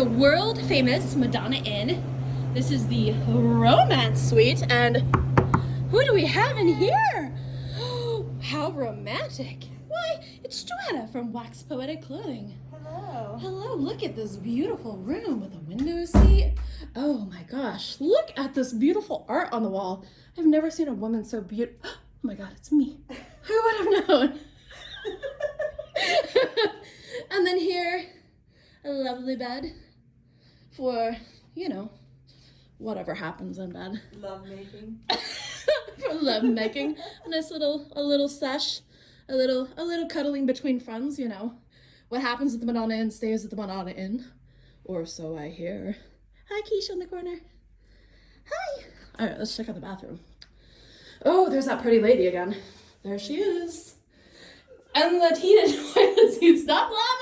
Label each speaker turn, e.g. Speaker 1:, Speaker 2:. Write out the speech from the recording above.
Speaker 1: The world famous Madonna Inn. This is the romance suite, and who do we have in here? How romantic. Why, it's Joanna from Wax Poetic Clothing.
Speaker 2: Hello.
Speaker 1: Hello, look at this beautiful room with a window seat. Oh my gosh, look at this beautiful art on the wall. I've never seen a woman so beautiful. Oh my god, it's me. Who would have known? And then here, a lovely bed for, you know, whatever happens in bed.
Speaker 2: Love making.
Speaker 1: For love making. A nice little sesh, a little cuddling between friends, you know. What happens at the Madonna Inn stays at the Madonna Inn, or so I hear. Hi, Keisha in the corner. Hi. All right, let's check out the bathroom. Oh, there's that pretty lady again. There she is. And the heated toilet seat. Stop laughing.